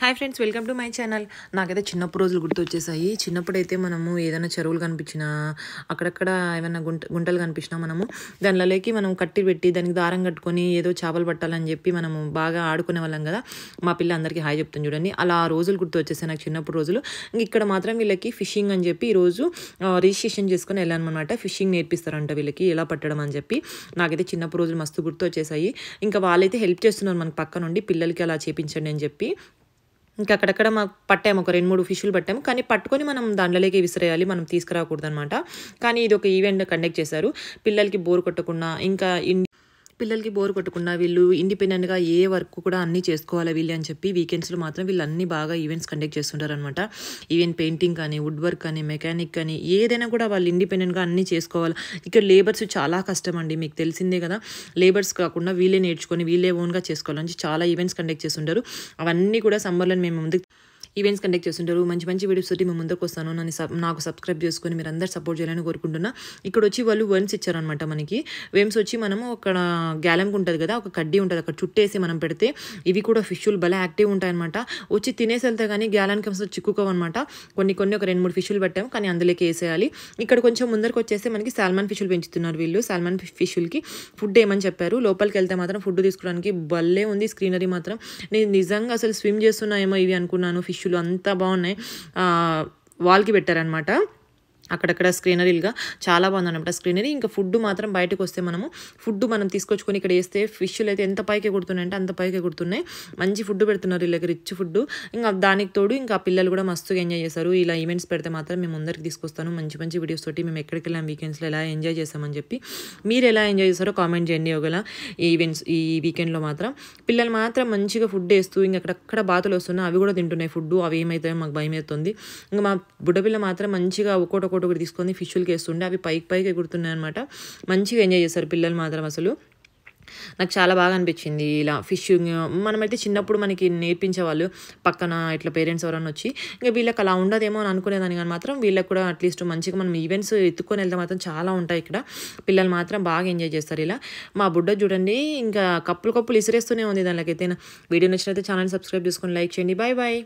Hi friends, welcome to my channel. నాకైతే చిన్నప్పుడు రోజులు గుర్తొచ్చేసాయి. చిన్నప్పుడైతే మనము ఏదైనా చెరువులు కనిపించినా, అక్కడక్కడ ఏమైనా గుంటలు కనిపించినా మనము దానిలోకి మనం కట్టి పెట్టి దానికి దారం కట్టుకొని ఏదో చేపలు పట్టాలని చెప్పి మనము బాగా ఆడుకునే వాళ్ళం కదా. మా పిల్ల అందరికీ హాయ్ చెప్తుంది చూడండి. అలా ఆ రోజులు గుర్తొచ్చేసాయి నాకు, చిన్నప్పుడు రోజులు. ఇక్కడ మాత్రం వీళ్ళకి ఫిషింగ్ అని చెప్పి ఈరోజు రిజిస్ట్రేషన్ చేసుకొని వెళ్ళాను అనమాట. ఫిషింగ్ నేర్పిస్తారంట వీళ్ళకి ఎలా పట్టడం అని చెప్పి. నాకైతే చిన్నప్పుడు రోజులు మస్తు గుర్తొచ్చేసాయి. ఇంకా వాళ్ళైతే హెల్ప్ చేస్తున్నారు మనకు పక్క నుండి, పిల్లలకి అలా చేపించండి అని చెప్పి. ఇంకా అక్కడక్కడ మాకు పట్టాము, ఒక 2-3 ఫిష్లు పట్టాము. కానీ పట్టుకొని మనం దాంట్లోకి విసిరేయాలి, మనం తీసుకురాకూడదు అనమాట. కానీ ఇది ఒక ఈవెంట్ కండక్ట్ చేశారు. పిల్లలకి బోర్ కొట్టకుండా, ఇంకా పిల్లలకి బోర్ కొట్టకుండా వీళ్ళు ఇండిపెండెంట్గా ఏ వర్క్ కూడా అన్నీ చేసుకోవాలి వీళ్ళు అని చెప్పి వీకెండ్స్లో మాత్రం వీళ్ళు అన్ని బాగా ఈవెంట్స్ కండక్ట్ చేస్తుంటారు అనమాట. ఈవెన్ పెయింటింగ్ కానీ, వుడ్ వర్క్ కానీ, మెకానిక్ కానీ ఏదైనా కూడా వాళ్ళు ఇండిపెండెంట్గా అన్నీ చేసుకోవాలి. ఇక్కడ లేబర్స్ చాలా కష్టం అండి, మీకు తెలిసిందే కదా. లేబర్స్ కాకుండా వీళ్ళే నేర్చుకొని వీళ్ళే ఓన్గా చేసుకోవాలని చాలా ఈవెంట్స్ కండక్ట్ చేస్తుంటారు. అవన్నీ కూడా సమ్మర్లో మేము ముందుకు ఈవెంట్స్ కండక్ట్ చేస్తుంటారు. మంచి మంచి వీడియోస్ తోటి మేము ముందుకు వస్తాను. నాకు సబ్స్క్రైబ్ చేసుకొని మీరు అందరు సపోర్ట్ చేయాలని కోరుకుంటున్నా. ఇక్కడ వచ్చి వాళ్ళు వర్మ్స్ ఇచ్చారనమాట మనకి. వేమ్స్ వచ్చి మనము అక్కడ గ్యాలంకి ఉంటుంది కదా, ఒక కడ్డీ ఉంటుంది, అక్కడ చుట్టేసి మనం పెడితే ఇవి కూడా ఫిష్లు భలే యాక్టివ్ ఉంటాయన్నమాట. వచ్చి తినేసి వెళ్తే కానీ గ్యాలానికి అసలు చిక్కుకోవన్నమాట. కొన్ని ఒక 2-3 ఫిష్లు పెట్టాము, కానీ అందులోకి వేసేయాలి. ఇక్కడ కొంచెం ముందరకు వచ్చేస్తే మనకి సాల్మన్ ఫిష్లు పెంచుతున్నారు వీళ్ళు. సాల్మన్ ఫిష్లకి ఫుడ్ ఏమని చెప్పారు. లోపలికి వెళ్తే మాత్రం ఫుడ్ తీసుకోవడానికి భలే ఉంది స్క్రీనరీ మాత్రం. నేను నిజంగా అసలు స్విమ్ చేస్తున్నాయేమో ఇవి అనుకున్నాను. ఫిష్లు అంతా బాగున్నాయి. వాల్కి పెట్టారనమాట అక్కడక్కడ స్క్రీనరీలుగా, చాలా బాగుంది అనమాట స్క్రీనరీ. ఇంకా ఫుడ్ మాత్రం బయటకు వస్తే ఫుడ్ మనం తీసుకొచ్చుకొని ఇక్కడ వేస్తే ఫిష్లు అయితే ఎంత పైకి ఎగురుతున్నాయంటే అంత పైకి ఎగురుతున్నాయి. మంచి ఫుడ్ పెడుతున్నారు వీళ్ళకి, రిచ్ ఫుడ్. ఇంకా దానికి తోడు ఇంకా పిల్లలు కూడా మస్తుగా ఎంజాయ్ చేశారు. ఇలా ఈవెంట్స్ పెడితే మాత్రం మేము అందరికి తీసుకొస్తాను మంచి మంచి వీడియోస్ తోటి. మేము ఎక్కడికి వెళ్ళాం వీకెండ్స్లో ఎలా ఎంజాయ్ చేస్తామని చెప్పి. మీరు ఎలా ఎంజాయ్ చేస్తారో కామెంట్ చేయండి. ఒకవేళ ఈవెంట్స్ ఈ వీకెండ్లో మాత్రం పిల్లలు మాత్రం మంచిగా ఫుడ్ వేస్తూ ఇంకా అక్కడక్కడ బాతులు వస్తున్నాయి, అవి కూడా తింటున్నాయి ఫుడ్. అవి ఏమవుతాయో మాకు భయం అవుతుంది. ఇంకా మా బుడ్డపిల్ల మాత్రం మంచిగా ఒకటి తీసుకొని ఫిష్లకి వేస్తుండే, అవి పైకి ఎగురుతున్నాయి అనమాట. మంచిగా ఎంజాయ్ చేస్తారు పిల్లలు మాత్రం. అసలు నాకు చాలా బాగా అనిపించింది ఇలా ఫిషింగ్. మనమైతే చిన్నప్పుడు మనకి నేర్పించేవాళ్ళు పక్కన ఇట్లా పేరెంట్స్ ఎవరైనా వచ్చి. ఇంకా వీళ్ళకి అలా ఉండదేమో అని అనుకునేదాన్ని, కానీ మాత్రం వీళ్ళకి కూడా అట్లీస్ట్ మంచిగా మనం ఈవెంట్స్ ఎత్తుకొని వెళ్తే మాత్రం చాలా ఉంటాయి ఇక్కడ. పిల్లలు మాత్రం బాగా ఎంజాయ్ చేస్తారు ఇలా. మా బుడ్డ చూడండి ఇంకా కప్పులు ఇసిరేస్తూనే ఉంది దానికైతే. వీడియో నచ్చినైతే ఛానల్ సబ్స్క్రైబ్ చేసుకొని లైక్ చేయండి. Bye bye.